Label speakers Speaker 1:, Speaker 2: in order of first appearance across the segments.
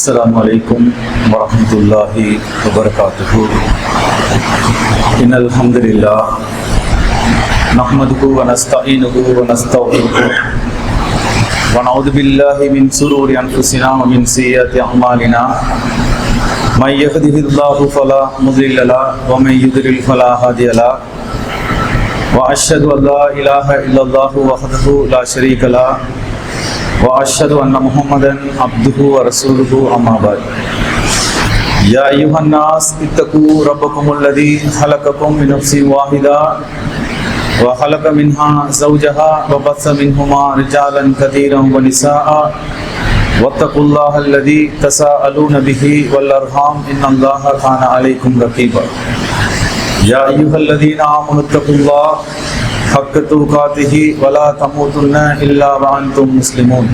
Speaker 1: Assalamualaikum warahmatullahi wabarakatuh. Innal hamdalillah nahmaduhu wa nasta'inuhu wa nastaghfiruh wa na'udzu billahi min shururi anfusina wa min sayyiati a'malina. May yahdihillahu fala mudilla lahu wa may yudlil fala hadiya lahu. Wa asyhadu an la ilaha illallah wahdahu la syarika lahu wa asyhadu anna Muhammadan abduhu wa rasuluhu amma ba'd. Ya ayyuhan nas ittaqu rabbakumul ladzi khalaqakum min nafsin wahidah wa khalaqa minha zawjaha wa bassa minhuma rijalan katiran wa nisaa wattaqullaha alladzi tasaaluna bihi wal arham innallaha kana alaykum raqiba. Ya ayyuhalladzina amanu ittaqullaha haqqa tuqatihi wa la tamutunna illa wa antum muslimun.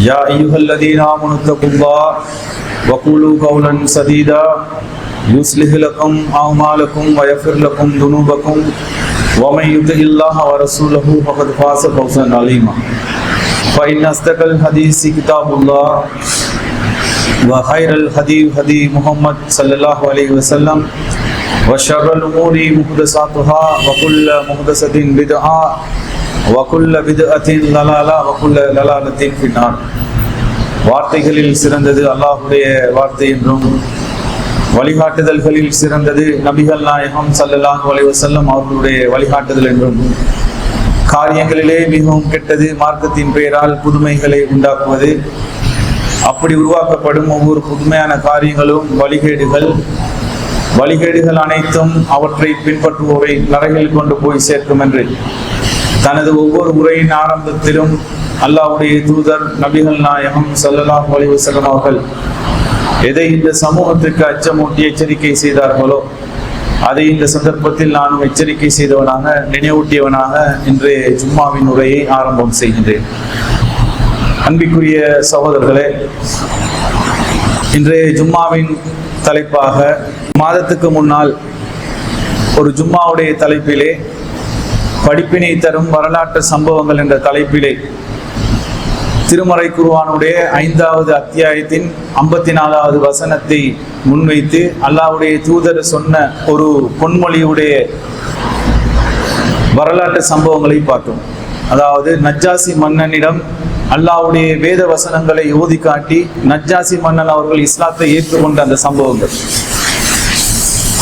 Speaker 1: Ya ayyuhalladzina amanu ittaqullaha wa qulu qawlan sadida yuslih lakum a'malakum wa yaghfir lakum dhunubakum wa may yuti'illaha wa rasulahu faqad faza fawzan 'azima. Fa inna asdaqal hadisi kitabullah wa khairal hadi Muhammad sallallahu alaihi wasallam wa syarrul umuri muhdatsatuha wa kullu muhdatsatin bid'ah wa kullu bid'atin dalalah wa kullu dalalatin finnar. வார்த்தைகளில் சிறந்தது அல்லாஹ்வுடைய வார்த்தை என்றும் வழிகாட்டுதல்களில் சிறந்தது நபிகள் நாயகம் ஸல்லல்லாஹு அலைஹி வஸல்லம் அவர்களுடைய வழிகாட்டுதல் என்றும் காரியங்களிலே மிகவும் கெட்டது மார்க்கத்தின் பெயரால் புதுமைகளை உண்டாக்குவது. அப்படி உருவாக்கப்படும் ஒவ்வொரு புதுமையான காரியங்களும் வழிகேடுகள் அனைத்தும் அவற்றை பின்பற்றுவோரை நரகில் கொண்டு போய் சேர்க்கும் என்று தனது ஒவ்வொரு உரையின் ஆரம்பத்திலும் அல்லாஹ்வுடைய தூதர் நபிகள் நாயகம் ஸல்லல்லாஹு அலைஹி வஸல்லம் அவர்கள் எதை இந்த சமூகத்திற்கு அச்சமூட்டி எச்சரிக்கை செய்தார்களோ அதை இந்த சந்தர்ப்பத்தில் நானும் எச்சரிக்கை செய்தவனாக நினைவூட்டியவனாக இன்றைய ஜும்மாவின் உரையை ஆரம்பம் செய்கின்றேன். அன்பிற்குரிய சகோதரர்களே, இன்றைய ஜும்மாவின் தலைப்பாக மாதத்துக்கு முன்னால் ஒரு ஜும்மாவுடைய தலைப்பிலே படிப்பினை தரும் வரலாற்று சம்பவங்கள் என்ற தலைப்பிலே திருமறை குர்ஆனுடைய 5வது அத்தியாயத்தின் 54வது வசனத்தை முன்வைத்து அல்லாஹ்வுடைய தூதர் சொன்ன ஒரு பொன்மொழியுடைய வரலாற்று சம்பவங்களை பார்த்தோம். அதாவது நஜ்ஜாசி மன்னனிடம் அல்லாஹ்வுடைய வேத வசனங்களை ஓதி காட்டி நஜ்ஜாசி மன்னன் அவர்கள் இஸ்லாத்தை ஏற்றுக்கொண்ட அந்த சம்பவங்கள்.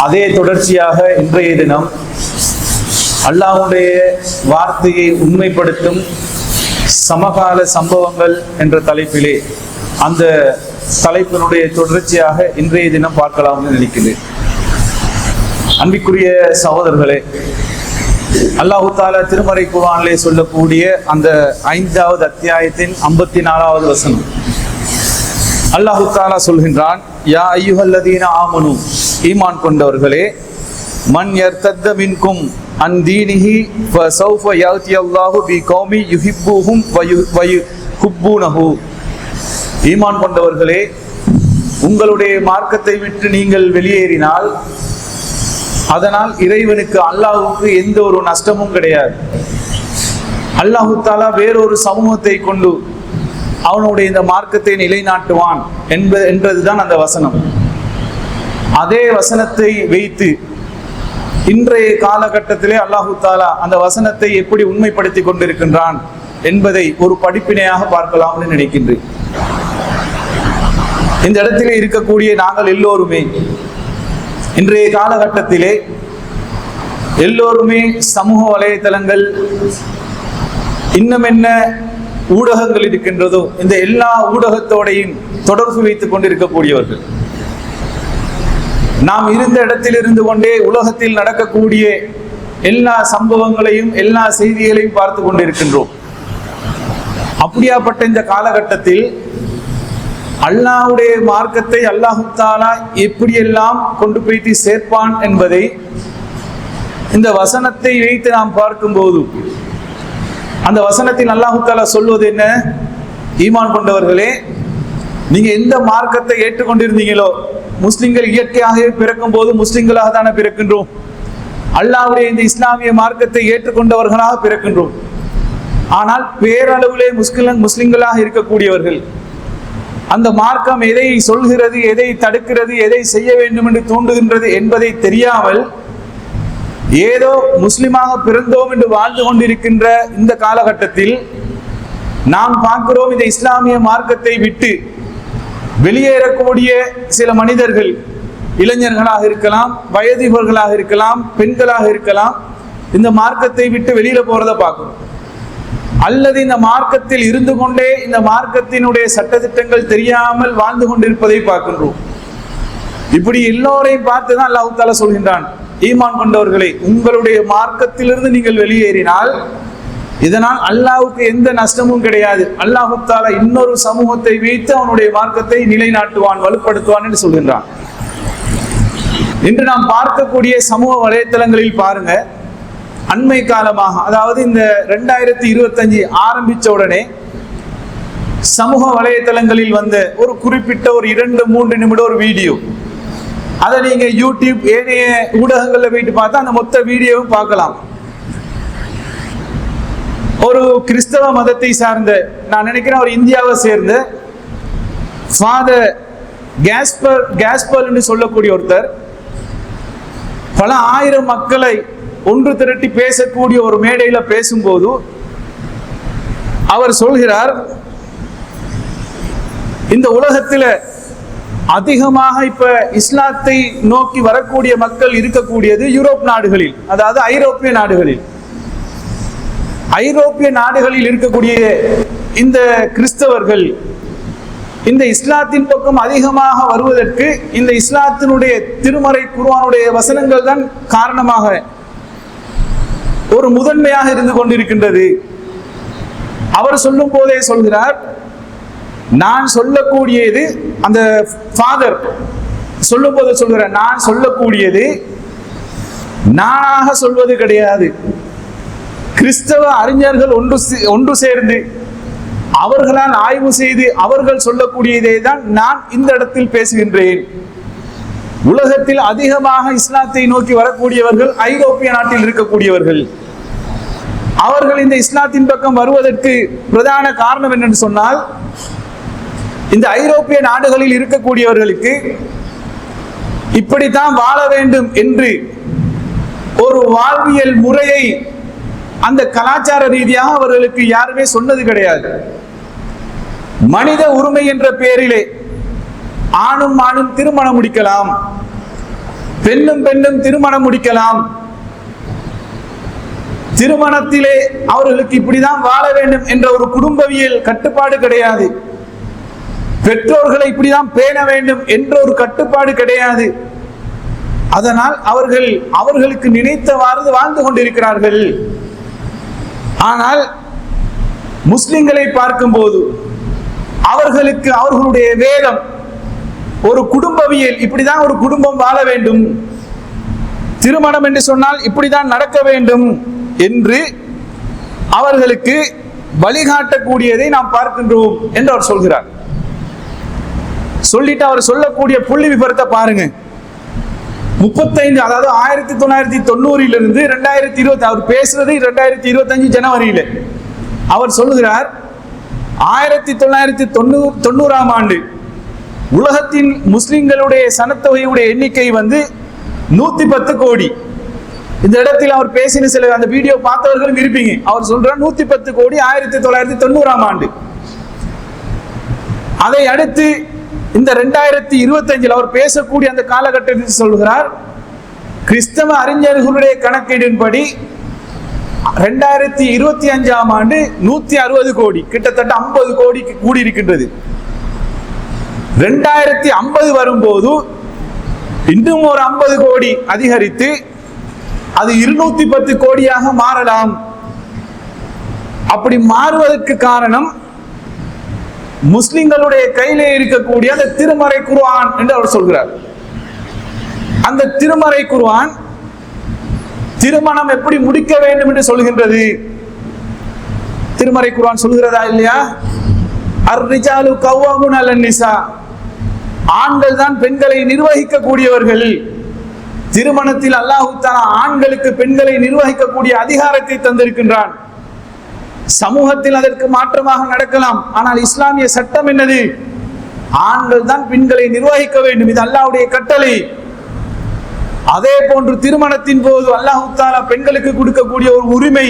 Speaker 1: அதே தொடர்ச்சியாக இன்றைய தினம் அல்லாஹ்வுடைய வார்த்தையை உண்மைப்படுத்தும் சமகால சம்பவங்கள் என்ற தலைப்பிலே அந்த தலைப்பினுடைய தொடர்ச்சியாக இன்றைய தினம் பார்க்கலாம் நினைக்கிறேன். அன்பிற்குரிய சகோதரர்களே, அல்லாஹ் தஆலா திருமறை குர்ஆனிலே சொல்லக்கூடிய அந்த 5வது அத்தியாயத்தின் 54வது வசனம் அல்லாஹ் தஆலா சொல்கின்றான், யா அய்யுஹல்லதீன ஆமனு, ஈமான் கொண்டவர்களே, மன் யர்தத்த மின்கும் அன் தீனிஹி ஃபஸௌஃப யஅதி அல்லாஹு பிகௌமி யுஹிப்புஹும் வ யுஹிப்பூனஹு. ஈமான் கொண்டவர்களே, உங்களுடைய மார்க்கத்தை விட்டு நீங்கள் வெளியேறினால் அதனால் இறைவனுக்கு அல்லாஹ்வுக்கு எந்த ஒரு நஷ்டமும் கிடையாது. அல்லாஹ் தஆலா வேறொரு சமூகத்தை கொண்டு அவனுடைய இந்த மார்க்கத்தை நிலைநாட்டுவான் என்றதுதான் அந்த வசனம். அதே வசனத்தை வைத்து இன்றைய காலகட்டத்திலே அல்லாஹ் தஆலா அந்த வசனத்தை எப்படி உண்மைப்படுத்தி கொண்டிருக்கின்றான் என்பதை ஒரு படிப்பினையாக பார்க்கலாம் நினைக்கின்றேன். இந்த இடத்திலே இருக்கக்கூடிய நாங்கள் எல்லோருமே இன்றைய காலகட்டத்திலே எல்லோருமே சமூக வலைதளங்கள் இன்னும் என்ன ஊடகங்கள் இருக்கின்றதோ இந்த எல்லா ஊடகத்தோடையும் தொடர்பு வைத்துக் கொண்டிருக்கக்கூடியவர்கள். நாம் இருந்த இடத்தில் இருந்து கொண்டே உலகத்தில் நடக்கக்கூடிய எல்லா சம்பவங்களையும் எல்லா செய்திகளையும் பார்த்து கொண்டிருக்கின்றோம். அப்படியாப்பட்ட இந்த காலகட்டத்தில் அல்லாஹ்வுடைய மார்க்கத்தை அல்லாஹ் தஆலா எப்படியெல்லாம் கொண்டு போய்ட்டு சேர்ப்பான் என்பதை இந்த வசனத்தை வைத்து நாம் பார்க்கும்போது அந்த வசனத்தில் அல்லாஹ் தஆலா சொல்வது என்ன? ஈமான் கொண்டவர்களே, நீங்க எந்த மார்க்கத்தை ஏற்றுக்கொண்டிருந்தீங்களோ, முஸ்லிம்கள் இயற்கையாகவே பிறக்கும் போது முஸ்லிம்களாக தானே பிறக்கின்றோம். அல்லாஹ்வுடைய இந்த இஸ்லாமிய மார்க்கத்தை ஏற்றுக்கொண்டவர்களாக பிறக்கின்றோம். ஆனால் பேரளவிலே முஸ்லிம்களாக இருக்கக்கூடியவர்கள் அந்த மார்க்கம் எதை சொல்கிறது, எதை தடுக்கிறது, எதை செய்ய வேண்டும் என்று தூண்டுகின்றது என்பதை தெரியாமல் ஏதோ முஸ்லிமாக பிறந்தோம் என்று வாழ்ந்து கொண்டிருக்கின்ற இந்த காலகட்டத்தில் நாம் பார்க்கிறோம், இந்த இஸ்லாமிய மார்க்கத்தை விட்டு வெளியேறக்கூடிய சில மனிதர்கள், இளைஞர்களாக இருக்கலாம், வயதிகளாக இருக்கலாம், பெண்களாக இருக்கலாம், இந்த மார்க்கத்தை விட்டு வெளியில போறதை பார்க்கிறோம். அல்லது இந்த மார்க்கத்தில் இருந்து கொண்டே இந்த மார்க்கத்தினுடைய சட்டதிட்டங்கள் தெரியாமல் வாழ்ந்து கொண்டிருப்பதை பார்க்கின்றோம். இப்படி எல்லோரையும் பார்த்துதான் அல்லாஹ் தஆலா சொல்கின்றான், ஈமான் கொண்டவர்களை, உங்களுடைய மார்க்கத்திலிருந்து நீங்கள் வெளியேறினால் இதனால் அல்லாஹ்வுக்கு எந்த நஷ்டமும் கிடையாது. அல்லாஹ் தஆலா இன்னொரு சமூகத்தை வைத்து அவனுடைய மார்க்கத்தை நிலைநாட்டுவான், வலுப்படுத்துவான் என்று சொல்கின்றான். இன்று நாம் பார்க்கக்கூடிய சமூக வலைத்தளங்களில் பாருங்க, அண்மை காலமாக, அதாவது இந்த 2025 ஆரம்பிச்ச உடனே சமூக வலைத்தளங்களில் வந்த ஒரு குறிப்பிட்ட ஒரு 2-3 நிமிட ஒரு வீடியோ, அதை நீங்க யூடியூப் ஏனைய ஊடகங்கள்ல போயிட்டு பார்த்தா அந்த மொத்த வீடியோவும் பார்க்கலாம். ஒரு கிறிஸ்தவ மதத்தை சார்ந்த, நான் நினைக்கிறேன் ஒரு இந்தியாவை சேர்ந்த ஃபாதர் கேஸ்பர் என்று சொல்லக்கூடிய ஒருத்தர் பல ஆயிரம் மக்களை ஒன்று திரட்டி பேசக்கூடிய ஒரு மேடையில பேசும்போது அவர் சொல்கிறார், இந்த உலகத்தில் அதிகமாக இப்ப இஸ்லாத்தை நோக்கி வரக்கூடிய மக்கள் இருக்கக்கூடியது யூரோப் நாடுகளில், அதாவது ஐரோப்பிய நாடுகளில். ஐரோப்பிய நாடுகளில் இருக்கக்கூடிய இந்த கிறிஸ்தவர்கள் இந்த இஸ்லாத்தின் பக்கம் அதிகமாக வருவதற்கு இந்த இஸ்லாத்தினுடைய திருமறை குர்ஆனுடைய வசனங்கள் தான் காரணமாக ஒரு முதன்மையாக இருந்து கொண்டிருக்கின்றது. அவர் சொல்லும் போதே சொல்கிறார், நான் சொல்லக்கூடியது, அந்த ஃபாதர் சொல்லும் போது சொல்கிறார், நான் சொல்லக்கூடியது நானாக சொல்வது கிடையாது. கிறிஸ்தவ அறிஞர்கள் ஒன்று சேர்ந்து அவர்களால் ஆய்வு செய்து அவர்கள் சொல்லக்கூடியதை தான் நான் இந்த இடத்தில் பேசுகின்றேன். உலகத்தில் அதிகமாக இஸ்லாத்தை நோக்கி வரக்கூடியவர்கள் ஐரோப்பிய நாட்டில் இருக்கக்கூடியவர்கள். அவர்கள் இந்த இஸ்லாத்தின் பக்கம் வருவதற்கு பிரதான காரணம் என்னென்று சொன்னால், இந்த ஐரோப்பிய நாடுகளில் இருக்கக்கூடியவர்களுக்கு இப்படித்தான் வாழ வேண்டும் என்று ஒரு வாழ்வியல் முறையை அந்த கலாச்சார ரீதியாக அவர்களுக்கு யாருமே சொன்னது கிடையாது. மனித உரிமை என்ற பெயரிலே ஆணும் ஆணும் திருமணம் முடிக்கலாம், பெண்ணும் பெண்ணும் திருமணம் முடிக்கலாம், திருமணத்திலே அவர்களுக்கு இப்படிதான் வாழ வேண்டும் என்ற ஒரு குடும்பவியல் கட்டுப்பாடு கிடையாது. பெற்றோர்களை இப்படிதான் பேண வேண்டும் என்ற ஒரு கட்டுப்பாடு கிடையாது. அதனால் அவர்களுக்கு நினைத்தவாறு வாழ்ந்து கொண்டிருக்கிறார்கள். ஆனால் முஸ்லிம்களை பார்க்கும் போது அவர்களுக்கு அவர்களுடைய வேதம் ஒரு குடும்பவியல், இப்படிதான் ஒரு குடும்பம் வாழ வேண்டும், திருமணம் என்று சொன்னால் இப்படிதான் நடக்க வேண்டும் என்று அவர்களுக்கு வழிகாட்டக்கூடியதை நாம் பார்க்கின்றோம் என்று அவர் சொல்கிறார். சொல்லிட்டு அவர் சொல்லக்கூடிய புள்ளி விபரத்தை பாருங்க. 35, அதாவது 1990 2020, அவர் பேசுறது 2025 ஜனவரியில. அவர் சொல்லுகிறார், 1990ஆம் ஆண்டு உலகத்தின் முஸ்லிம்களுடைய சனத்தொகையுடைய எண்ணிக்கை 110 கோடி. இந்த இடத்தில் அவர் பேசின சில அந்த வீடியோ பார்த்தவர்களும் இருப்பீங்க. அவர் சொல்றார் 110 கோடி 1990ஆம் ஆண்டு. அதை அடுத்து இந்த 2025 அவர் பேசக்கூடிய அந்த காலகட்டத்தில் சொல்கிறார், கிறிஸ்தவ அறிஞர்களுடைய கணக்கீடின்படி 2025ஆம் ஆண்டு 160 கோடி, கிட்டத்தட்ட 50 கோடிக்கு கூடி இருக்கின்றது. 2050 வரும்போது இன்னும் ஒரு 50 கோடி அதிகரித்து அது 210 கோடியாக மாறலாம். அப்படி மாறுவதற்கு காரணம் முஸ்லிம்களுடைய கையிலே இருக்கக்கூடிய அந்த திருமறை குர்ஆன் என்று அவர் சொல்கிறார். அந்த திருமறை குர்ஆன் திருமணம் எப்படி முடிக்க வேண்டும் என்று சொல்கின்றது. திருமறை குர்ஆன் சொல்கிறதா இல்லையா? அர்-ரிஜாலு கவ்வாமுன அலன்-நிசா, ஆண்கள் தான் பெண்களை நிர்வகிக்க கூடியவர்கள். திருமணத்தில் அல்லாஹ் தஆலா ஆண்களுக்கு பெண்களை நிர்வகிக்கக்கூடிய அதிகாரத்தை தந்திருக்கின்றான். சமூகத்தில் அதற்கு மாற்றமாக நடக்கலாம், ஆனால் இஸ்லாமிய சட்டம் என்னது? ஆண்கள் தான் பெண்களை நிர்வகிக்க வேண்டும், இது அல்லாஹ்வுடைய கட்டளை. அதே போன்று திருமணத்தின் போது அல்லாஹ் தஆலா பெண்களுக்கு கொடுக்கக்கூடிய ஒரு உரிமை,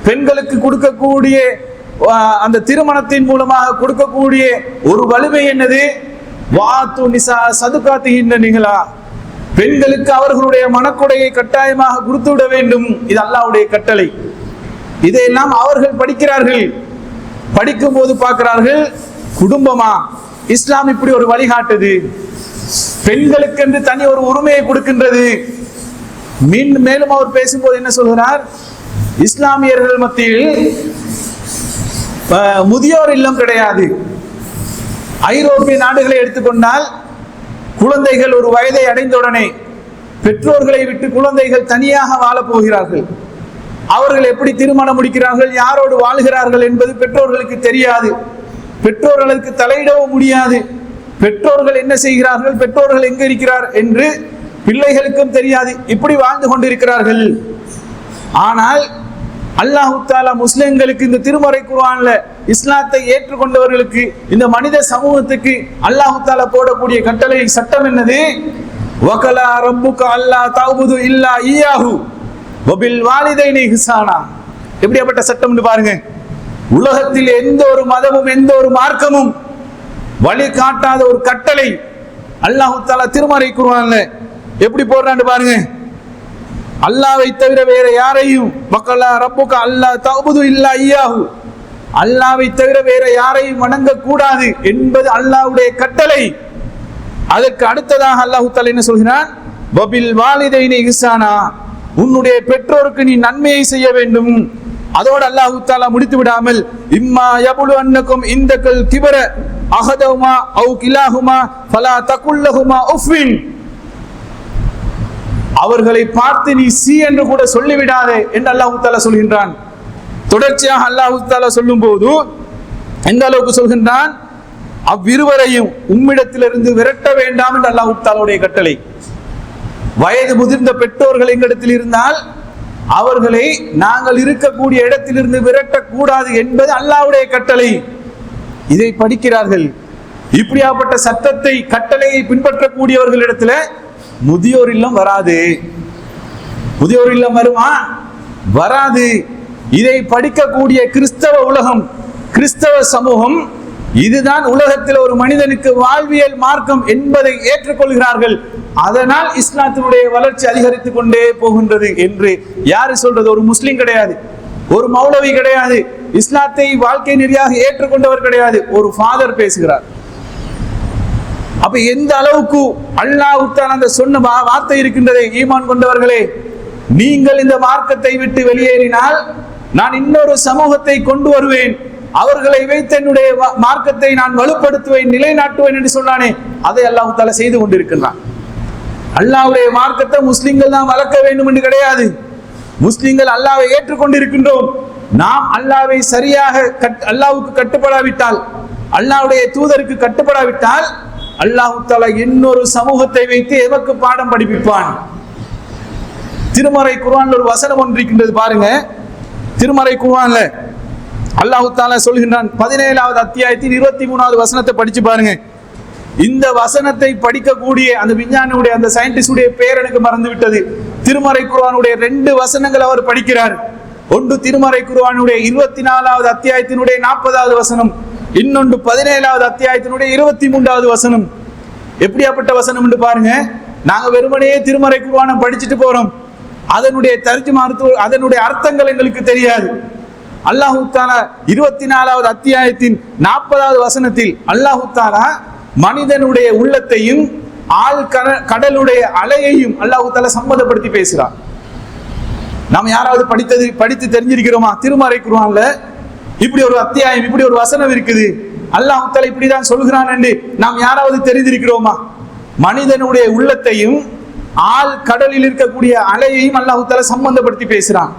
Speaker 1: பெண்களுக்கு கொடுக்கக்கூடிய அந்த திருமணத்தின் மூலமாக கொடுக்கக்கூடிய ஒரு வலிமை என்னது? வாத்து நிசா சதுகாத்திகின்றீங்களா, பெண்களுக்கு அவர்களுடைய மனக்கொடையை கட்டாயமாக கொடுத்து விட வேண்டும், இது அல்லாஹ்வுடைய கட்டளை. இதையெல்லாம் அவர்கள் படிக்கிறார்கள். படிக்கும் போது பார்க்கிறார்கள், குடும்பமா இஸ்லாம் இப்படி ஒரு வழிகாட்டுது, பெண்களுக்கு என்று தனி ஒரு உரிமையை கொடுக்கின்றது. மேலும் அவர் பேசும்போது என்ன சொல்கிறார்? இஸ்லாமியர்கள் மத்தியில் முதியோர் இல்லம் கிடையாது. ஐரோப்பிய நாடுகளை எடுத்துக்கொண்டால் குழந்தைகள் ஒரு வயதை அடைந்தவுடனே பெற்றோர்களை விட்டு குழந்தைகள் தனியாக வாழப் போகிறார்கள். அவர்கள் எப்படி திருமணம் முடிக்கிறார்கள், யாரோடு வாழ்கிறார்கள் என்பது பெற்றோர்களுக்கு தெரியாது, பெற்றோர்களுக்கு தலையிடவும் முடியாது. பெற்றோர்கள் என்ன செய்கிறார்கள், பெற்றோர்கள் எங்க இருக்கிறார் என்று பிள்ளைகளுக்கும் தெரியாது. இப்படி வாழ்ந்து கொண்டிருக்கிறார்கள். ஆனால் அல்லாஹ் தஆலா முஸ்லிம்களுக்கு இந்த திருமறை குர்ஆன்ல இஸ்லாத்தை ஏற்றுக்கொண்டவர்களுக்கு, இந்த மனித சமூகத்துக்கு அல்லாஹ் தஆலா போடக்கூடிய கட்டளை சட்டம் என்னது? வகலா ரப்புக அல்லா தஅபுது இல்லா இய்யாஹு வபில் வாலிதைனி இஹ்சானா. எப்படிப்பட்ட சட்டம்னு பாருங்க. உலகத்தில் எந்த ஒரு மதமும் எந்த ஒரு மார்க்கமும் வழி காட்டாத ஒரு கட்டளை அல்லாஹ் தஆலா திருமறை குர்ஆன்ல எப்படி போடுறான்னு பாருங்க. அல்லாஹ்வை தவிர வேற யாரையும், வகலா ரப்புக அல்லா தஅபுது இல்லா இய்யாஹு, அல்லாஹ்வை தவிர வேற யாரையும் வணங்க கூடாது என்பது அல்லாஹ்வுடைய கட்டளை. அதற்கு அடுத்ததாக அல்லாஹ் தஆலா என்ன சொல்கிறான்? வபில் வாலிதைனி இஹ்சானா, உன்னுடைய பெற்றோருக்கு நீ நன்மையை செய்ய வேண்டும். அதோடு அல்லாஹ் தஆலா முடித்து விடாமல், இம்மா யபுலு அன்னக்கும் இந்தகல் கிபர அஹதஹுமா அவ் கிலாஹுமா ஃபலா தகுல்லஹுமா உஃபின், அவர்களை பார்த்து நீ சி என்று கூட சொல்லிவிடாதே என்று அல்லாஹ் தஆலா சொல்கின்றான். தொடர்ச்சியாக அல்லாஹ் தஆலா சொல்லும் போது எந்த அளவுக்கு சொல்கின்றான்? அவ்விருவரையும் உம்மிடத்திலிருந்து விரட்ட வேண்டாம் என்று அல்லாஹ் தஆலாவுடைய கட்டளை. வயது முதிர்ந்த பெற்றோர்கள் எங்களிடத்தில் இருந்தால் அவர்களை நாங்கள் இருக்கக்கூடிய இடத்திலிருந்து விரட்டக்கூடாது என்பது அல்லாஹ்வுடைய கட்டளை. இதை படிக்கிறார்கள். இப்படியாப்பட்ட சட்டத்தை கட்டளையை பின்பற்றக்கூடியவர்களிடத்துல முதியோர் இல்லம் வராது. முதியோர் இல்லம் வருமா? வராது. இதை படிக்கக்கூடிய கிறிஸ்தவ உலகம், கிறிஸ்தவ சமூகம், இதுதான் உலகத்தில் ஒரு மனிதனுக்கு வாழ்வியல் மார்க்கம் என்பதை ஏற்றுக்கொள்கிறார்கள். அதனால் இஸ்லாத்தினுடைய வளர்ச்சி அதிகரித்துக் கொண்டே போகின்றது என்று யாரு சொல்றது? ஒரு முஸ்லிம் கிடையாது, ஒரு மௌலவி கிடையாது, இஸ்லாத்தை வாழ்க்கை நெறியாக ஏற்றுக்கொண்டவர் கிடையாது, ஒரு ஃபாதர் பேசுகிறார். அப்ப எந்த அளவுக்கு அல்லாஹ் தஆலா அந்த சொன்ன வார்த்தை இருக்கின்றதே, ஈமான் கொண்டவர்களே, நீங்கள் இந்த மார்க்கத்தை விட்டு வெளியேறினால் நான் இன்னொரு சமூகத்தை கொண்டு வருவேன், அவர்களை வைத்து என்னுடைய மார்க்கத்தை நான் வலுப்படுத்துவேன், நிலைநாட்டுவேன் என்று சொன்னானே, அதை அல்லாஹ் தஆலா செய்து கொண்டிருக்கிறான். அல்லாஹ்வுடைய மார்க்கத்தை முஸ்லிம்கள் தான் வளர்க்க வேண்டும் என்று கிடையாது. முஸ்லிம்கள் அல்லாஹ்வை ஏற்றுக்கொண்டிருக்கின்றோம். நாம் அல்லாஹ்வை சரியாக அல்லாஹ்வுக்கு கட்டுப்படாவிட்டால், அல்லாஹ்வுடைய தூதருக்கு கட்டுப்படாவிட்டால் அல்லாஹ் தஆலா இன்னொரு சமூகத்தை வைத்து எதற்கு பாடம் படிப்பிப்பான்? திருமறை குர்ஆன்ல ஒரு வசனம் ஒன்று இருக்கின்றது பாருங்க. திருமறை குர்ஆன்ல அல்லாஹ் தஆலா சொல்கின்றான், 17வது அத்தியாயத்தின் 23வது வசனத்தை படிச்சு பாருங்க. இந்த வசனத்தை படிக்கக்கூடிய அந்த விஞ்ஞானியுடைய, அந்த சயின்டிஸ்டுடைய பேர் எனக்கு மறந்து விட்டது. திருமறை குர்ஆனுடைய 2 வசனங்கள் அவர் படிக்கிறார். ஒன்று திருமறை குர்ஆனுடைய 24வது அத்தியாயத்தினுடைய 40வது வசனம், இன்னொன்று 17வது அத்தியாயத்தினுடைய 23வது வசனம். எப்படியாப்பட்ட வசனம் என்று பாருங்க. நாங்க வெறுமனே திருமறை குர்ஆனை படிச்சுட்டு போறோம், அதனுடைய தர்ஜுமா, அதனுடைய அர்த்தங்கள் எங்களுக்கு தெரியாது. அல்லாஹ் தஆலா 24வது அத்தியாயத்தின் 40வது வசனத்தில் அல்லாஹ் தஆலா மனிதனுடைய உள்ளத்தையும் கடலுடைய அலையையும் அல்லாஹ் தஆலா சம்பந்தப்படுத்தி பேசுகிறார். நாம் யாராவது படித்து தெரிஞ்சிருக்கிறோமா? திருமறை குர்ஆன்ல இப்படி ஒரு அத்தியாயம், இப்படி ஒரு வசனம் இருக்குது, அல்லாஹ் தஆலா இப்படிதான் சொல்கிறான் என்று நாம் யாராவது தெரிந்திருக்கிறோமா? மனிதனுடைய உள்ளத்தையும் கடலில் இருக்கக்கூடிய அலையையும் அல்லாஹ் தஆலா சம்பந்தப்படுத்தி பேசுறான்.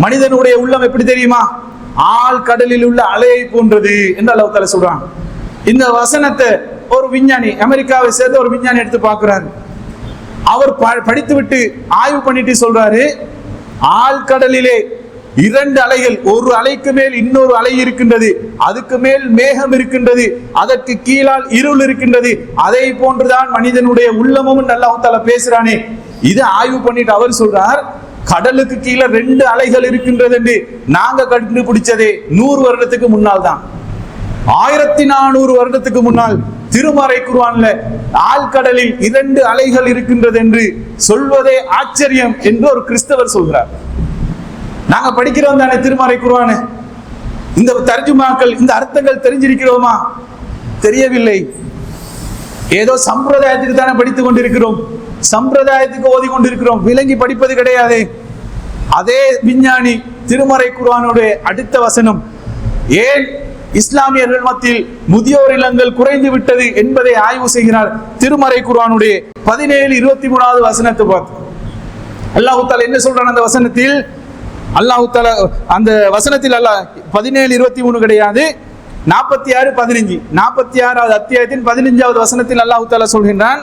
Speaker 1: மனிதனுடைய உள்ளம் எப்படி தெரியுமா? கடலில் உள்ள அலையை போன்றது என்று அல்லாஹ் தஆலா சொல்றான். இந்த வசனத்தை ஒரு விஞ்ஞானி, அமெரிக்காவை சேர்ந்த ஒரு விஞ்ஞானி எடுத்து பார்க்கிறாரு. அவர் படித்து விட்டு ஆய்வு பண்ணிட்டு சொல்றாரு, கடலிலே இரண்டு அலைகள், ஒரு அலைக்கு மேல் இன்னொரு அலை இருக்கின்றது, அதுக்கு மேல் மேகம் இருக்கின்றது, அதற்கு கீழால் இருள் இருக்கின்றது. அதை போன்றுதான் மனிதனுடைய உள்ளமும் அல்லாஹ் தஆலா பேசுறானே. இது ஆய்வு பண்ணிட்டு அவர் சொல்றார், கடலுக்கு கீழே ரெண்டு அலைகள் இருக்கின்றது என்று நாங்க கண்டுபிடிச்சதே 100 வருடத்துக்கு முன்னால் தான். 1400 வருடத்துக்கு முன்னால் திருமறை குர்ஆன்ல ஆழ்கடலில் 2 அலைகள் இருக்கின்றது என்று சொல்வதே ஆச்சரியம் என்று ஒரு கிறிஸ்தவர் சொல்கிறார். நாங்க படிக்கிறோம் தானே திருமறை குர்ஆனை, இந்த தர்ஜுமாக்கள், இந்த அர்த்தங்கள் தெரிஞ்சிருக்கிறோமா? தெரியவில்லை. ஏதோ சம்பிரதாயத்துக்கு தானே படித்துக் கொண்டிருக்கிறோம், சம்பிரதாயத்துக்கு ஓதி கொண்டிருக்கிறோம், விளங்கி படிப்பது கிடையாது. அதே விஞ்ஞானி திருமறை குர்ஆனுடைய அடுத்த வசனம், ஏன் இஸ்லாமியர்கள் மத்தியில் முதியோர் இல்லங்கள் குறைந்து விட்டது என்பதை ஆய்வு செய்கிறார். திருமறை குர்ஆனுடைய 17:23 வசனத்தை பார்த்து அல்லாஹ் தஆலா என்ன சொல்றான் அந்த வசனத்தில்? அல்லாஹ் தஆலா அந்த வசனத்தில் அல்லாஹ் 17:23 கிடையாது, 46:15, 46வது அத்தியாயத்தின் 15வது வசனத்தில் அல்லாஹ் தஆலா சொல்கின்றான்,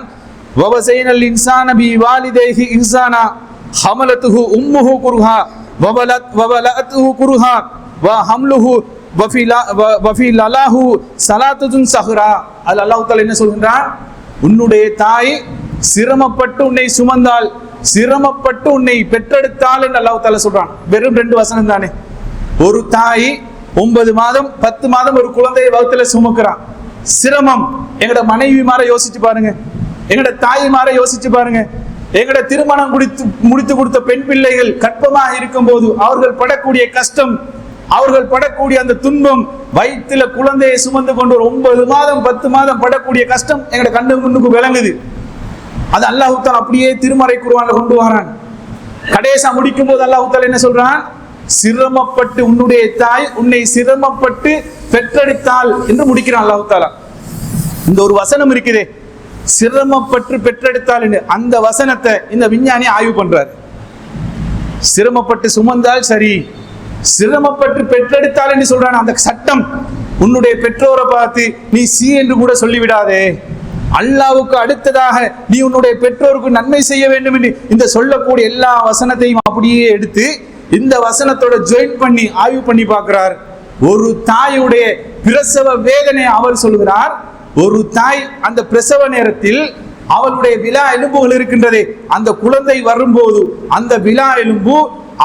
Speaker 1: வவஸைனல் இன்சான பிவாலிதைஹி இஹ்சானா ஹமலத்துஹு உம்முஹு குர்ஹா வவலஅத்துஹு குர்ஹா வஹம்லுஹு வஃபிலலஹு ஸலாத்துன் ஸஹ்ரா. அல்லாஹ் தஆலா என்ன சொல்கின்றான்? உன்னுடைய தாய் சிரமப்பட்டு உன்னை சுமந்தால், சிரமப்பட்டு உன்னை பெற்றெடுத்தால் என்று அல்லாஹ் தஆலா சொல்றான். வெறும் 2 வசனம் தானே. ஒரு தாய் 9 மாதம் 10 மாதம் ஒரு குழந்தையை வயித்துல சுமக்கிறான். சிரமம். எங்கட மனைவி மாற யோசிச்சு பாருங்க, எங்கட தாய் மாற யோசிச்சு பாருங்க. எங்கட திருமணம் முடித்து கொடுத்த பெண் பிள்ளைகள் கற்பமாக இருக்கும் போது அவர்கள் படக்கூடிய கஷ்டம், அவர்கள் படக்கூடிய அந்த துன்பம், வயிற்றுல குழந்தையை சுமந்து கொண்டு ஒரு 9 மாதம் 10 மாதம் படக்கூடிய கஷ்டம் எங்கட கண்ணுக்கு விளங்குது. அது அல்லாஹ் தஆலா அப்படியே திருமறை குர்ஆன்ல கொண்டு வரான். கடைசா முடிக்கும் போது அல்லாஹ் தஆலா என்ன சொல்றான்? சிரமப்பட்டு உன்னுடைய தாய் உன்னை சிரமப்பட்டு பெற்றெடுத்தாள் என்று முடிக்கிறான் அல்லாஹ் தஆலா. இந்த ஒரு வசனம் இருக்குதே, சிரமப்பட்டு பெற்றெடுத்தாள் என்று, அந்த வசனத்தை இந்த விஞ்ஞானி ஆய்வு பண்றார். சிரமப்பட்டு சுமந்தால் சரி, சிரமப்பட்டு பெற்றெடுத்தால் என்று சொல்றான். அந்த சட்டம் உன்னுடைய பெற்றோரை பார்த்து நீ சி என்று கூட சொல்லிவிடாதே. அல்லாஹ்வுக்கு அடுத்ததாக நீ உன்னுடைய பெற்றோருக்கு நன்மை செய்ய வேண்டும் என்று இந்த சொல்லக்கூடிய எல்லா வசனத்தையும் அப்படியே எடுத்து இந்த வசனத்தோட ஜாயின் பண்ணி ஆய்வு பண்ணி பார்க்கிறார். ஒரு தாயுடைய பிரசவ வேதனை அவர் சொல்கிறார். ஒரு தாய் அந்த பிரசவ நேரத்தில் அவளுடைய விலா எலும்புகள் இருக்கின்றதே, அந்த குழந்தை வரும்போது அந்த விலா எலும்பு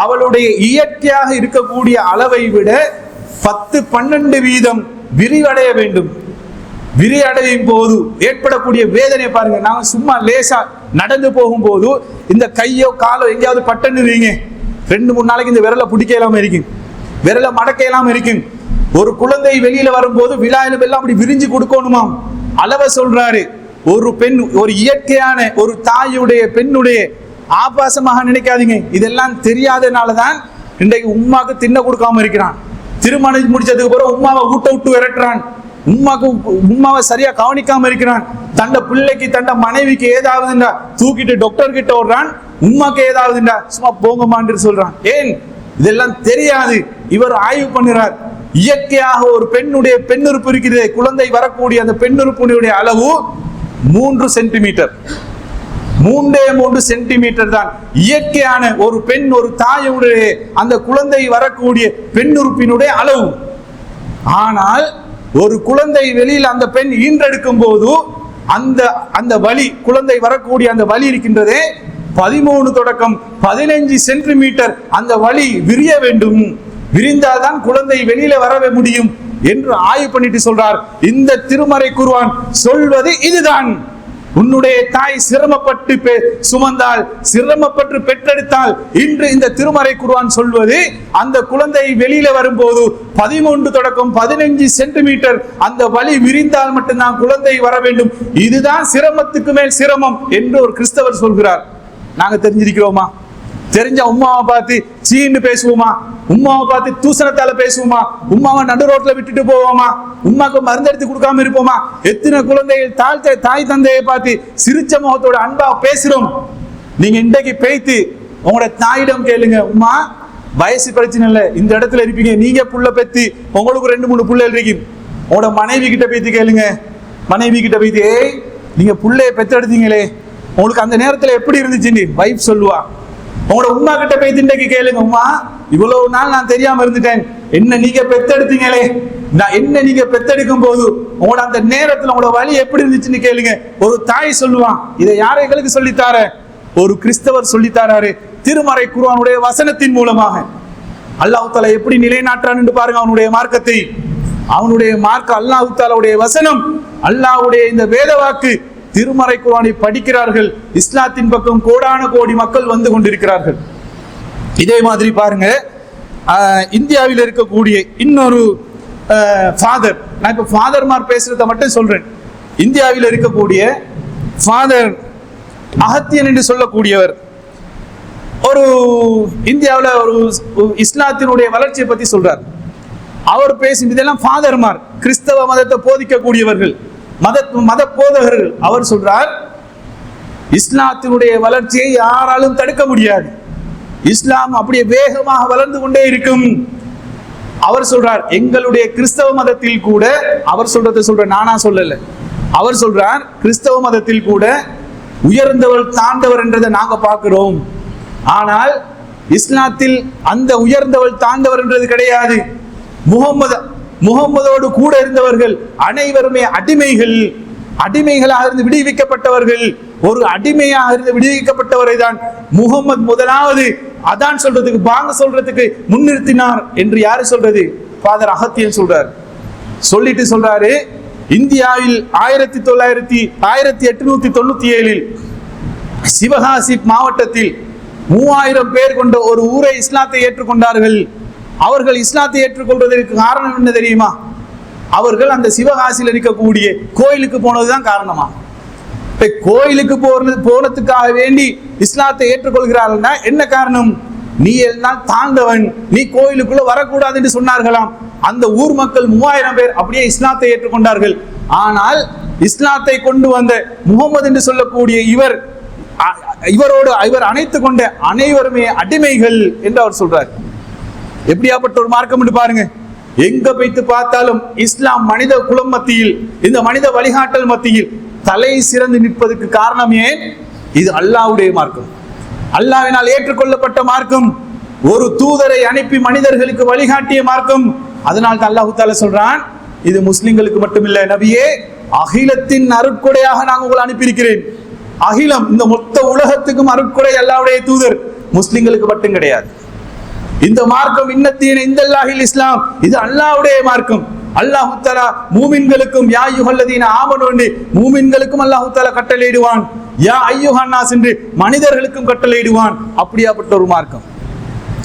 Speaker 1: அவளுடைய இயற்கையாக இருக்கக்கூடிய அளவை விட 10-12 வீதம் விரிவடைய வேண்டும். விரிவடையும் போது ஏற்படக்கூடிய வேதனை பாருங்க. நாங்க சும்மா லேசா நடந்து போகும்போது இந்த கையோ காலோ எங்கேயாவது பட்டன்னு வைங்க, 2-3 நாளைக்கு இந்த விரலை பிடிக்க இல்லாம இருக்கும், விரலை மடக்க இல்லாம இருக்கும். ஒரு குழந்தை வெளியில வரும்போது விலா எலும்பு எல்லாம் அப்படி விரிஞ்சு கொடுக்கணுமாம். அளவை சொல்றாரு. ஒரு பெண், ஒரு இயற்கையான ஒரு தாயுடைய பெண்ணுடைய ஆபாசமாக நினைக்காதீங்க. இதெல்லாம் தெரியாதனாலதான் இன்றைக்கு உம்மாக்கு தின்ன கொடுக்காம இருக்கிறான். திருமணம் முடிச்சதுக்கு பிறகு உம்மாவை ஊட்ட விட்டு விரட்டுறான். உம்மாவை சரியா கவனிக்காம இருக்கிறான். தண்ட பிள்ளைக்கு தண்ட மனைவிக்கு ஏதாவதுண்டா தூக்கிட்டு டாக்டர் கிட்ட ஓடுறான். உம்மாக்கு ஏதாவதுண்டா சும்மா போங்கமான்னு சொல்றான். ஏன் இதெல்லாம் தெரியாது. இவர் ஆய்வு பண்ணுறார். இயற்கையாக ஒரு பெண்ணுடைய பெண்ணுறுப்பு இருக்கிறது, குழந்தை வரக்கூடிய அந்த பெண்ணுறுப்புடைய அளவு 3 சென்டிமீட்டர், 3 சென்டிமீட்டர் தான் இயற்கையான ஒரு பெண், ஒரு தாயுடைய அந்த குழந்தை வரக்கூடிய பெண்ணுறுப்பினுடைய அளவு. ஆனால் ஒரு குழந்தை வெளியில் அந்த பெண் ஈன்றெடுக்கும் போது அந்த வலி, குழந்தை வரக்கூடிய அந்த வலி இருக்கின்றதே 13 தொடக்கம் 15 சென்டிமீட்டர் அந்த வலி விரிய வேண்டும். விரிந்தால்தான் குழந்தை வெளியில வரவே முடியும் என்று ஆய்வு பண்ணிட்டு சொல்றார். இந்த திருமறை குர்ஆன் சொல்வது இதுதான். உன்னுடைய தாய் சிரமப்பட்டு சுமந்தால், சிரமப்பட்டு பெற்றெடுத்தால், இன்று இந்த திருமறை குர்ஆன் சொல்வது அந்த குழந்தை வெளியில வரும்போது 13 தொடக்கம் 15 சென்டிமீட்டர் அந்த வலி விரிந்தால் மட்டும்தான் குழந்தை வர வேண்டும். இதுதான் சிரமத்துக்கு மேல் சிரமம் என்று ஒரு கிறிஸ்தவர் சொல்கிறார். நாங்க தெரிஞ்சிருக்கிறோமா? தெரிஞ்ச உம்மாவை பார்த்து சீன்னு பேசுவோமா? உம்மாவை பார்த்து தூசணத்தால பேசுவோமா? உம்மாவை நடு ரோட்ல விட்டுட்டு போவோமா? உம்மாக்கு மருந்து எடுத்து கொடுக்காம இருப்போமா? எத்தனை குழந்தைகள் தாய் தந்தையை பார்த்து சிரிச்ச முகத்தோட அன்பா பேசுறோம். நீங்க இன்றைக்கு பேய்த்து உங்களோட தாயிடம் கேளுங்க, உம்மா வயசு பிரச்சனை இல்லை, இந்த இடத்துல இருப்பீங்க, நீங்க புள்ள பெத்து உங்களுக்கு 2-3 புள்ளைகள் இருக்கு. உங்களோட மனைவி கிட்ட பேத்து கேளுங்க. மனைவி கிட்ட பேத்து, நீங்க புள்ளைய பெத்தெடுத்தீங்களே உங்களுக்கு அந்த நேரத்துல எப்படி இருந்துச்சுன்னு வைஃப் சொல்லுவா. உங்களோட உமா கிட்ட போய் திண்டைக்கு கேளுங்க, உமா இவ்வளவு நாள் நான் தெரியாம இருந்துட்டேன், என்ன நீங்க பெத்தெடுத்தீங்களே, நான் என்ன நீங்க பெத்தெடுக்கும் போது உங்களோட அந்த நேரத்துல உங்களோட வழி எப்படி இருந்துச்சுன்னு கேளுங்க. ஒரு தாய் சொல்லுவான். இதை யாரை எங்களுக்கு சொல்லித்தார? ஒரு கிறிஸ்தவர் சொல்லித்தாராரு. திருமறை குர்ஆனுடைய வசனத்தின் மூலமாக அல்லாஹ் தஆலா எப்படி நிலைநாட்டுறான்னு பாருங்க. அவனுடைய மார்க்கத்தை, அவனுடைய மார்க்க அல்லாஹ் தஆலாவுடைய வசனம், அல்லாஹ்வுடைய இந்த வேத வாக்கு, திருமறை குர்ஆனை படிக்கிறார்கள். இஸ்லாத்தின் பக்கம் கோடான கோடி மக்கள் வந்து கொண்டிருக்கிறார்கள். இதே மாதிரி பாருங்க, இந்தியாவில் இருக்கக்கூடிய இன்னொரு ஃபாதர், நான் இப்ப ஃபாதர்மார் பேசுறத மட்டும் சொல்றேன். இந்தியாவில் இருக்கக்கூடிய ஃபாதர் அகத்தியன் என்று சொல்லக்கூடியவர் ஒரு இந்தியாவில் ஒரு இஸ்லாத்தினுடைய வளர்ச்சியை பத்தி சொல்றார். அவர் பேசும் இதெல்லாம் ஃபாதர்மார், கிறிஸ்தவ மதத்தை போதிக்கக்கூடியவர்கள், மத போதகர்கள். அவர் சொல்றார், இஸ்லாத்தினுடைய வளர்ச்சியை யாராலும் தடுக்க முடியாது, இஸ்லாம் அப்படியே வேகமாக வளர்ந்து கொண்டே இருக்கும். அவர் சொல்றார், எங்களுடைய கிறிஸ்தவ மதத்தில் கூட, அவர் சொல்றதை சொல்ற, நானா சொல்லல, அவர் சொல்றார், கிறிஸ்தவ மதத்தில் கூட உயர்ந்தவர் தாண்டவர் என்றதை நாங்க பார்க்கிறோம். ஆனால் இஸ்லாத்தில் அந்த உயர்ந்தவர் தாண்டவர் என்றது கிடையாது. முகம்மதோடு கூட இருந்தவர்கள் அனைவருமே அடிமைகளாக இருந்து விடுவிக்கப்பட்டவர்கள். ஒரு அடிமையாக இருந்து விடுவிக்கப்பட்டவரை தான் முகம்மது முதலாவது அதான் சொல்றதுக்கு, பாங்க சொல்றதுக்கு முன்னிறுத்தினார் என்று யாரு சொல்றது? ஃபாதர் அகத்தியன் சொல்றார். சொல்லிட்டு சொல்றாரு, இந்தியாவில் 1897 சிவகாசி மாவட்டத்தில் 3000 பேர் கொண்ட ஒரு ஊரை இஸ்லாத்தை ஏற்றுக்கொண்டார்கள். அவர்கள் இஸ்லாத்தை ஏற்றுக்கொள்வதற்கு காரணம் என்ன தெரியுமா? அவர்கள் அந்த சிவகாசியில் இருக்கக்கூடிய கோயிலுக்கு போனதுதான் காரணமா. கோயிலுக்கு போனதுக்காக வேண்டி இஸ்லாத்தை ஏற்றுக்கொள்கிறார்கள்னா என்ன காரணம்? நீ எல்லாம் தாண்டவன், நீ கோயிலுக்குள்ள வரக்கூடாது என்று சொன்னார்களாம். அந்த ஊர் மக்கள் 3000 பேர் அப்படியே இஸ்லாத்தை ஏற்றுக்கொண்டார்கள். ஆனால் இஸ்லாத்தை கொண்டு வந்த முகமது என்று சொல்லக்கூடிய இவர் அணைத்து கொண்ட அனைவருமே அடிமைகள் என்று அவர் சொல்றார். எப்படியாப்பட்ட ஒரு மார்க்கம் என்று பாருங்க. எங்க வைத்து பார்த்தாலும் இஸ்லாம் மனித குலம் மத்தியில், இந்த மனித வழிகாட்டல் மத்தியில் தலை சிறந்து நிற்பதற்கு காரணம் ஏன்? இது அல்லாஹ்வுடைய மார்க்கம், அல்லாஹ்வினால் ஏற்றுக்கொள்ளப்பட்ட மார்க்கம், ஒரு தூதரை அனுப்பி மனிதர்களுக்கு வழிகாட்டிய மார்க்கம். அதனால் தான் அல்லாஹ் தஆலா சொல்றான், இது முஸ்லிம்களுக்கு மட்டுமில்ல நபியே, அகிலத்தின் அருட்கொடையாக நான் உங்களை அனுப்பியிருக்கிறேன். அகிலம், இந்த மொத்த உலகத்துக்கும் அருட்கொடை அல்லாஹ்வுடைய தூதர், முஸ்லிம்களுக்கு மட்டும் கிடையாது. இந்த மார்க்கம் இன்னத்தீன இந்தல்லாஹில் இஸ்லாம், இது அல்லாஹ்வுடைய மார்க்கம். அல்லாஹ் தஆலா மூமின்களுக்கும் யா அய்யுஹல்லதீன ஆமனு என்று மூமின்களுக்கும் அல்லாஹ் தஆலா கட்டளையிடுவான், யா அய்யுஹன் நாஸ் என்று மனிதர்களுக்கும் கட்டளையிடுவான். அப்படியாப்பட்ட ஒரு மார்க்கம்.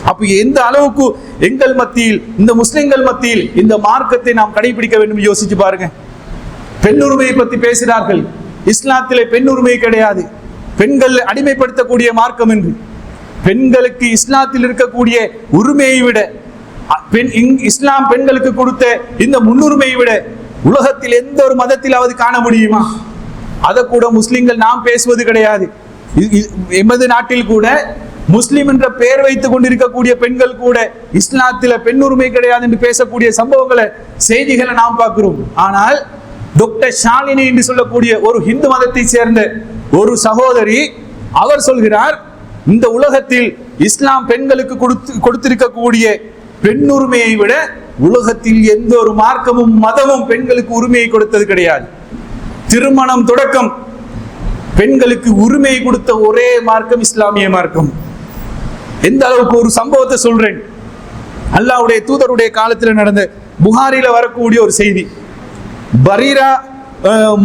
Speaker 1: அப்ப எந்த அளவுக்கு எங்கள் மத்தியில், இந்த முஸ்லிம்கள் மத்தியில் இந்த மார்க்கத்தை நாம் கடைபிடிக்க வேண்டும் யோசிச்சு பாருங்க. பெண்ணுரிமையை பத்தி பேசுகிறார்கள். இஸ்லாத்திலே பெண்ணுரிமை கிடையாது, பெண்கள் அடிமைப்படுத்தக்கூடிய மார்க்கம் என்று. பெண்களுக்கு இஸ்லாத்தில் இருக்கக்கூடிய உரிமையை விட, இஸ்லாம் பெண்களுக்கு கொடுத்த இந்த முன்னுரிமையை விட உலகத்தில் எந்த ஒரு மதத்திலாவது காண முடியுமா? அதை கூட முஸ்லிம்கள் நாம் பேசுவது கிடையாது. எமது நாட்டில் கூட முஸ்லிம் என்ற பெயர் வைத்துக் கொண்டிருக்கக்கூடிய பெண்கள் கூட இஸ்லாத்தில பெண் உரிமை கிடையாது என்று பேசக்கூடிய சம்பவங்களை, செய்திகளை நாம் பார்க்கிறோம். ஆனால் டாக்டர் ஷாலினி என்று சொல்லக்கூடிய ஒரு இந்து மதத்தை சேர்ந்த ஒரு சகோதரி, அவர் சொல்கிறார், இந்த உலகத்தில் இஸ்லாம் பெண்களுக்கு கொடுத்திருக்கக்கூடிய பெண் உரிமையை விட உலகத்தில் எந்த ஒரு மார்க்கமும் மதமும் பெண்களுக்கு உரிமையை கொடுத்தது கிடையாது. திருமணம் தொடக்கம் பெண்களுக்கு உரிமையை கொடுத்த ஒரே மார்க்கம் இஸ்லாமிய மார்க்கம். எந்த அளவுக்கு ஒரு சம்பவத்தை சொல்றேன். அல்லாஹ்வுடைய தூதருடைய காலத்தில் நடந்த, புகாரில வரக்கூடிய ஒரு செய்தி. பரீரா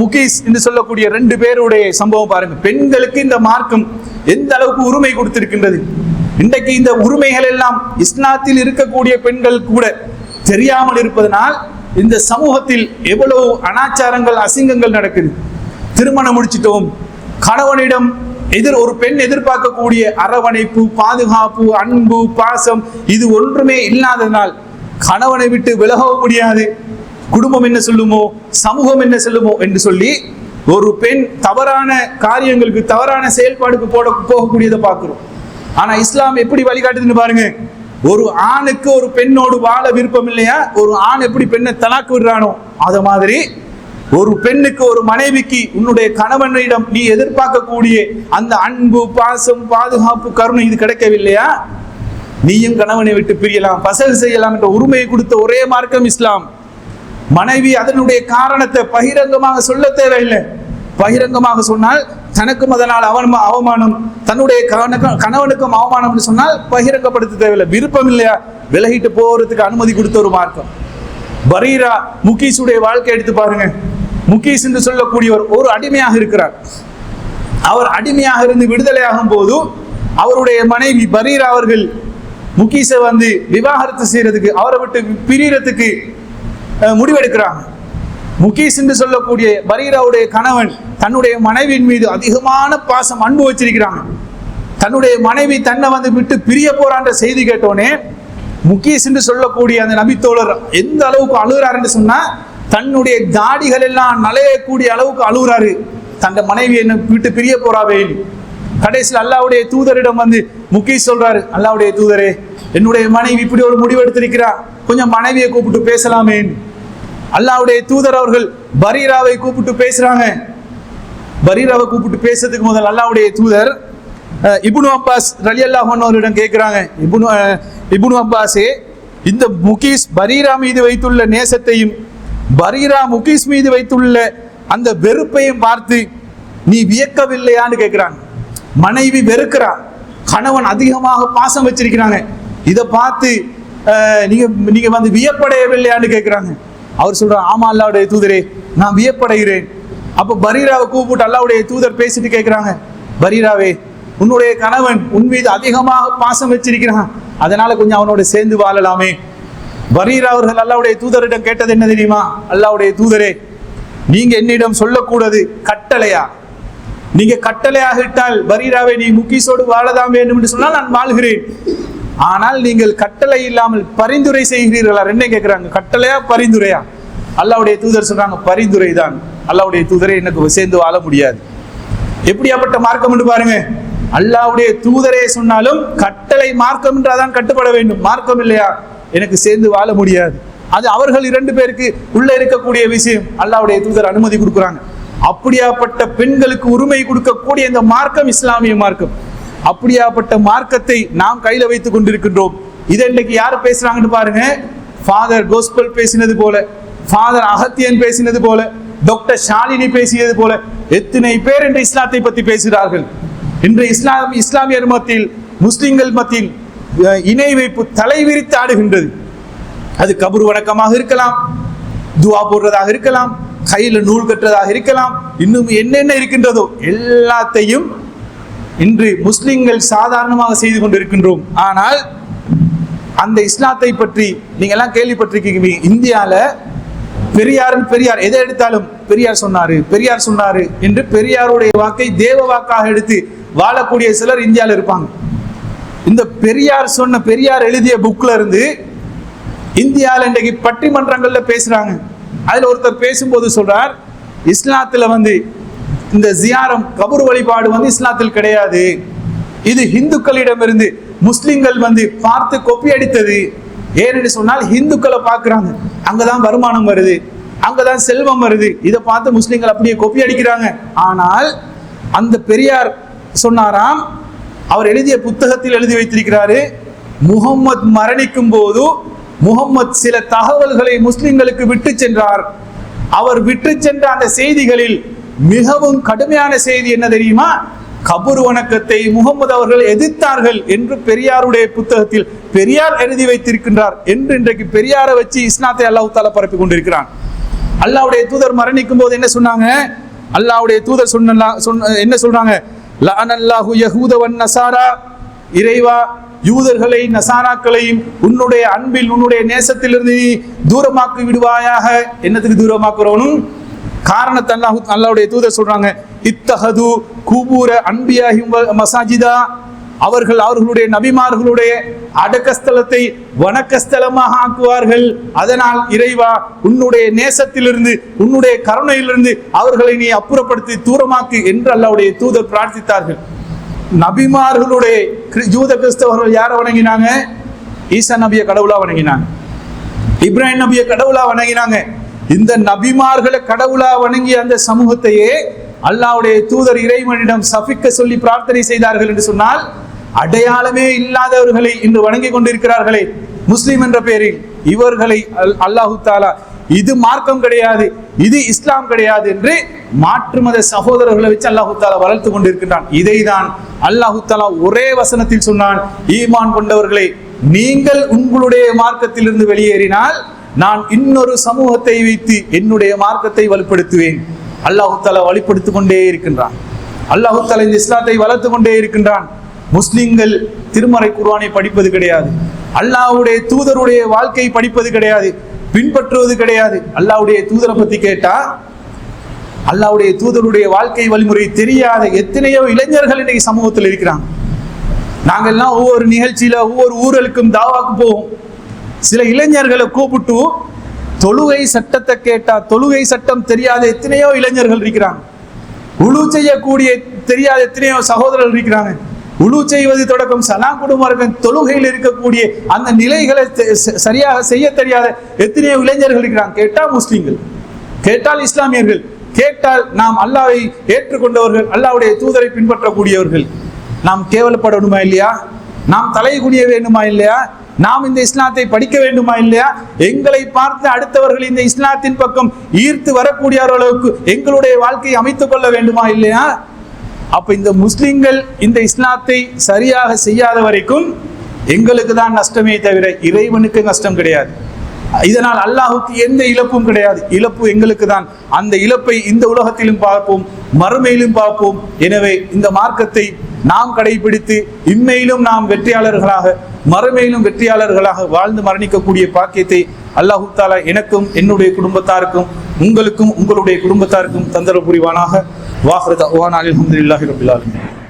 Speaker 1: முகீஸ் என்று சொல்லக்கூடிய 2 பேருடைய சம்பவம் பாருங்க. பெண்களுக்கு இந்த மார்க்கம் எந்த அளவுக்கு உரிமை கொடுத்திருக்கின்றது. இன்றைக்கு இந்த உரிமைகள் எல்லாம் இஸ்லாத்தில் இருக்கக்கூடிய பெண்கள் கூட தெரியாமல் இருப்பதனால் இந்த சமூகத்தில் எவ்வளவு அனாச்சாரங்கள், அசிங்கங்கள் நடக்குது. திருமணம் முடிச்சிட்டோம், கணவனிடம் ஒரு பெண் எதிர்பார்க்கக்கூடிய அரவணைப்பு, பாதுகாப்பு, அன்பு, பாசம் இது ஒன்றுமே இல்லாததனால் கணவனை விட்டு விலகவும் முடியாது. குடும்பம் என்ன சொல்லுமோ, சமூகம் என்ன சொல்லுமோ என்று சொல்லி ஒரு பெண் தவறான காரியங்களுக்கு, தவறான செயல்பாடுக்கு போகக்கூடியதை பார்க்கிறோம். ஆனா இஸ்லாம் எப்படி வழிகாட்டுதுன்னு பாருங்க. ஒரு ஆணுக்கு ஒரு பெண்ணோடு வாழ விருப்பம் இல்லையா, ஒரு ஆண் எப்படி பெண்ணை தலாக்கு விடுறானோ, அத மாதிரி ஒரு பெண்ணுக்கு, ஒரு மனைவிக்கு உன்னுடைய கணவனிடம் நீ எதிர்பார்க்கக்கூடிய அந்த அன்பு, பாசம், பாதுகாப்பு, கருணை இது கிடைக்கவில்லையா? நீயும் கணவனை விட்டு பிரியலாம், பசகு செய்யலாம் என்ற உரிமையை கொடுத்த ஒரே மார்க்கம் இஸ்லாம். மனைவி அதனுடைய காரணத்தை பகிரங்கமாக சொல்ல தேவையில்லை. பகிரங்கமாக சொன்னால் தனக்கும் அதனால் அவமானம், தன்னுடைய கணவனுக்கும் அவமானம் சொன்னால் பகிரங்கப்படுத்த தேவையில்லை. விருப்பம் இல்லையா, விலகிட்டு போறதுக்கு அனுமதி கொடுத்த ஒரு மார்க்கம். பரீரா முகீஸுடைய வாழ்க்கை எடுத்து பாருங்க. முகீஸ் என்று சொல்லக்கூடியவர் ஒரு அடிமையாக இருக்கிறார். அவர் அடிமையாக இருந்து விடுதலையாகும் போது அவருடைய மனைவி பரீரா அவர்கள் முகீஸை விவாகரத்து செய்யறதுக்கு, அவரை விட்டு பிரியறதுக்கு முடிவெடுக்கிறாங்க. முகீஸ் என்று சொல்லக்கூடிய பரீராவுடைய கணவன் தன்னுடைய மனைவியின் மீது அதிகமான பாசம், அன்பு வச்சிருக்கிறாங்க. தன்னுடைய மனைவி தன்னை விட்டு பிரிய போறான்ற செய்தி கேட்டோனே முகீஸ் என்று சொல்லக்கூடிய அந்த நபித்தோழர் எந்த அளவுக்கு அழுகிறார் என்று சொன்னா, தன்னுடைய தாடிகள் எல்லாம் நலையக்கூடிய அளவுக்கு அழுகிறாரு. தன் மனைவி என்ன விட்டு பிரிய போறாவே. கடைசியில் அல்லாஹ்வுடைய தூதரிடம் முகீஸ் சொல்றாரு, அல்லாஹ்வுடைய தூதரே, என்னுடைய மனைவி இப்படி ஒரு முடிவு எடுத்திருக்கிறார், கொஞ்சம் மனைவியை கூப்பிட்டு பேசலாமே. அல்லாஹ்வுடைய தூதர் அவர்கள் பரீராவை கூப்பிட்டு பேசுறாங்க. பரீராவை கூப்பிட்டு பேசுறதுக்கு முதல் அல்லாஹ்வுடைய தூதர் இப்னு அப்பாஸ் ரலியல்லாஹு அன்ஹு அவரிடம் கேட்கிறாங்க, இப்னு அப்பாஸே, இந்த முகீஸ் பரீரா மீது வைத்துள்ள நேசத்தையும் பரீரா முகீஸ் மீது வைத்துள்ள அந்த வெறுப்பையும் பார்த்து நீ வியக்கவில்லையான்னு கேட்கிறாங்க. மனைவி வெறுக்கிறார், கணவன் அதிகமாக பாசம் வச்சிருக்கிறாங்க. இதை பார்த்து நீங்க வியப்படையவில்லையான்னு கேட்கிறாங்க. அவர் சொல்றார், ஆமா அல்லாஹ்வுடைய தூதரே, நான் வியப்படைகிறேன். அப்ப பரீராவை கூப்பிட்டு அல்லாஹ்வுடைய தூதர் பேசிட்டு கேட்கிறாங்க, பரீராவே, உன்னுடைய கணவன் உன் மீது அதிகமாக பாசம் வச்சிருக்கிறான், அதனால கொஞ்சம் அவனோட சேர்ந்து வாழலாமே. பரீரா அவர்கள் அல்லாஹ்வுடைய தூதரிடம் கேட்டது என்ன தெரியுமா? அல்லாஹ்வுடைய தூதரே, நீங்க என்னிடம் சொல்லக்கூடாது கட்டளையா? நீங்க கட்டளையாக இட்டால் பரீராவை நீ முகீஸோடு வாழதான் வேண்டும் என்று சொன்னால் நான் வாழ்கிறேன். ஆனால் நீங்கள் கட்டளை இல்லாமல் பரிந்துரை செய்கிறீர்களா? என்ன கேட்கிறாங்க, கட்டளையா பரிந்துரையா? அல்லாஹ்வுடைய தூதர் சொல்றாங்க, பரிந்துரை தான். அல்லாஹ்வுடைய தூதரை எனக்கு சேர்ந்து வாழ முடியாது. எப்படியாப்பட்ட மார்க்கம் என்று பாருங்க. அல்லாஹ்வுடைய தூதரே சொன்னாலும் கட்டளை மார்க்கம் என்றாதான் கட்டுப்பட வேண்டும். மார்க்கம் இல்லையா, எனக்கு சேர்ந்து வாழ முடியாது. அது அவர்கள் 2 பேருக்கு உள்ள இருக்கக்கூடிய விஷயம். அல்லாஹ்வுடைய தூதர் அனுமதி கொடுக்குறாங்க. அப்படியாப்பட்ட பெண்களுக்கு உரிமை கொடுக்கக்கூடிய இந்த மார்க்கம் இஸ்லாமிய மார்க்கம். அப்படியாப்பட்ட மார்க்கத்தை நாம் கையில வைத்துக் கொண்டிருக்கின்றோம். இதை இன்னைக்கு யாரு பேசுறாங்கன்னு பாருங்க. ஃபாதர் கோஸ்பல் பேசினது போல, ஃபாதர் அகத்தியன் பேசினது போல, டாக்டர் ஷாலினி பேசியது போல எத்தனை பேர் இன்று இஸ்லாத்தை பற்றி பேசுகிறார்கள். இன்று இஸ்லாமியர் மத்தியில், முஸ்லிம்கள் மத்தியில் இணை வைப்பு தலைவிரித்து ஆடுகின்றது. அது கபர் வணக்கமாக இருக்கலாம், துவா போடுறதாக இருக்கலாம், கையில நூல் கட்டுறதாக இருக்கலாம், இன்னும் என்னென்ன இருக்கின்றதோ எல்லாத்தையும் இன்று முஸ்லிம்கள் சாதாரணமாக செய்து கொண்டிருக்கின்றோம். ஆனால் அந்த இஸ்லாத்தை பற்றி நீங்க எல்லாம் கேள்விப்பட்டிருக்கீங்க. இந்தியால பெரியார் எதை எடுத்தாலும் பெரியார் சொன்னாரு என்று பெரியாருடைய வாக்கை தேவ வாக்காக எடுத்து வாழக்கூடிய சிலர் இந்தியாவில் இருப்பாங்க. இந்த பெரியார் எழுதிய புக்ல இருந்து இந்தியாவில் இன்றைக்கு பட்டிமன்றங்கள்ல பேசுறாங்க. அதுல ஒருத்தர் பேசும்போது சொல்றார், இஸ்லாத்துல இந்த ஜியாரம் கபர் வழிபாடு இஸ்லாத்தில் கிடையாது. இது இந்துக்களிடமிருந்து முஸ்லிம்கள் பார்த்து கொப்பி அடித்தது. ஏன்னு சொன்னால் இந்துக்களை பார்க்கிறாங்க, அங்கதான் வருமானம் வருது, அங்கதான் செல்வம் வருது. இதை பார்த்து முஸ்லிம்கள் அப்படியே கொப்பி அடிக்கிறாங்க. ஆனால் அந்த பெரியார் சொன்னாராம், அவர் எழுதிய புத்தகத்தில் எழுதி வைத்திருக்கிறாரு, முகம்மது மரணிக்கும் போது முகம்மது சில தகவல்களை முஸ்லிம்களுக்கு விட்டு சென்றார். அவர் விட்டு சென்ற அந்த செய்திகளில் மிகவும் கடுமையான செய்தி என்ன தெரியுமா? கபர் வணக்கத்தை முகமது அவர்கள் எதிர்த்தார்கள் என்று பெரியாருடைய புத்தகத்தில் பெரியார் எழுதி வைத்திருக்கின்றார் என்று இன்றைக்கு பெரியாரை வச்சு இஸ்லாத்தை அல்லாஹ் தஆலா பரப்பி கொண்டிருக்கிறான். அல்லாஹ்வுடைய தூதர் மரணிக்கும் போது என்ன சொன்னாங்க? அல்லாஹ்வுடைய தூதர் என்ன சொல்றாங்க? லஅனல்லாஹு யஹூத வன் நஸாரா, இறைவா யூதர்களை நசாராக்களையும் உன்னுடைய அன்பில் உன்னுடைய நேசத்திலிருந்து தூரமாக்கி விடுவாயாக. என்னத்துக்கு தூரமாக்குறவனும் காரணத்தை அல்லாஹ்வுடைய தூதர் சொல்றாங்க, இத்தஹது குபூர அன்பியாஹி மசாஜிதா, அவர்களுடைய நபிமார்களுடைய அடக்கஸ்தலத்தை வணக்கஸ்தலமாக ஆக்குவார்கள். அதனால் இறைவா உன்னுடைய நேசத்திலிருந்து உன்னுடைய கருணையிலிருந்து அவர்களை நீ அப்புறப்படுத்தி தூரமாக்கு என்று அல்லாஹ்வுடைய தூதர் பிரார்த்தித்தார்கள். நபிமார்களுடைய யூத கிறிஸ்தவர்கள் யாரை வணங்கினாங்க? ஈசா நபியை கடவுளா வணங்கினாங்க, இப்ராஹிம் நபியை கடவுளா வணங்கினாங்க, இந்த நபிமார்களை கடவுளா வணங்கிய அந்த சமூகத்தையே அல்லாஹ்வுடைய தூதர் இறைவனிடம் சபிக்க சொல்லி பிரார்த்தனை செய்தார்கள் என்று சொன்னால், அடையாளமே இல்லாதவர்களை இன்று வணங்கி கொண்டிருக்கிறார்களே முஸ்லிம் என்ற பெயரில், இவர்களை அல்லாஹு தாலா இது மார்க்கம் கிடையாது, இது இஸ்லாம் கிடையாது என்று மாற்று மத சகோதரர்களை வச்சு அல்லாஹு தாலா வளர்த்து கொண்டிருக்கின்றான். இதைதான் அல்லாஹு தாலா ஒரே வசனத்தில் சொன்னான், ஈமான் கொண்டவர்களை நீங்கள் உங்களுடைய மார்க்கத்திலிருந்து வெளியேறினால் நான் இன்னொரு சமூகத்தை வைத்து என்னுடைய மார்க்கத்தை வலுப்படுத்துவேன். அல்லாஹு தாலா வலுப்படுத்திக் கொண்டே இருக்கின்றான். அல்லாஹு தாலா இந்த இஸ்லாத்தை வளர்த்து கொண்டே இருக்கின்றான். முஸ்லிம்கள் திருமறை குர்ஆனை படிப்பது கிடையாது, அல்லாஹ்வுடைய தூதருடைய வாழ்க்கை படிப்பது கிடையாது, பின்பற்றுவது கிடையாது. அல்லாஹ்வுடைய தூதரை பத்தி கேட்டா, அல்லாஹ்வுடைய தூதருடைய வாழ்க்கை வழிமுறை தெரியாத எத்தனையோ இளைஞர்கள் இன்னைக்கு சமூகத்தில் இருக்கிறாங்க. நாங்கள்லாம் ஒவ்வொரு நிகழ்ச்சியில ஒவ்வொரு ஊர்களுக்கும் தாவாக்கு போவோம். சில இளைஞர்களை கூப்பிட்டு தொழுகை சட்டத்தை கேட்டா தொழுகை சட்டம் தெரியாத எத்தனையோ இளைஞர்கள் இருக்கிறாங்க. உழு செய்யக்கூடிய தெரியாத எத்தனையோ சகோதரர்கள் இருக்கிறாங்க. உழு செய்வது தொடக்கம் சலாம் குடும்பம் தொழுகையில் இருக்கக்கூடிய அந்த நிலைகளை சரியாக செய்ய தெரியாத எத்தனையோ இளைஞர்கள் இருக்கிறாங்க. கேட்டால் முஸ்லிம்கள், கேட்டால் இஸ்லாமியர்கள், கேட்டால் நாம் அல்லாஹ்வை ஏற்றுக்கொண்டவர்கள், அல்லாஹ்வுடைய தூதரை பின்பற்றக்கூடியவர்கள். நாம் கேவலப்படணுமா இல்லையா? நாம் தலை குனிய வேண்டுமா இல்லையா? நாம் இந்த இஸ்லாத்தை படிக்க வேண்டுமா இல்லையா? எங்களை பார்த்து அடுத்தவர்கள் இந்த இஸ்லாத்தின் பக்கம் ஈர்த்து வரக்கூடிய அளவுக்கு எங்களுடைய வாழ்க்கையை அமைத்துக் கொள்ள வேண்டுமா இல்லையா? அப்ப இந்த முஸ்லிம்கள் இந்த இஸ்லாத்தை சரியாக செய்யாத வரைக்கும் எங்களுக்கு தான் நஷ்டமே தவிர இறைவனுக்கு நஷ்டம் கிடையாது. இதனால் அல்லாஹுக்கு எந்த இழப்பும் கிடையாது. இழப்பு எங்களுக்கு தான். அந்த இழப்பை இந்த உலகத்திலும் பார்ப்போம், மறுமையிலும் பார்ப்போம். எனவே இந்த மார்க்கத்தை நாம் கடைபிடித்து இம்மையிலும் நாம் வெற்றியாளர்களாக, மறுமையிலும் வெற்றியாளர்களாக வாழ்ந்து மரணிக்கக்கூடிய பாக்கியத்தை அல்லாஹு தாலா எனக்கும் என்னுடைய குடும்பத்தாருக்கும் உங்களுக்கும் உங்களுடைய குடும்பத்தாருக்கும் தந்தர புரிவானாக. வாஹ்ரு தஅவானா அல்ஹம்துலில்லாஹி ரப்பில் ஆலமீன்.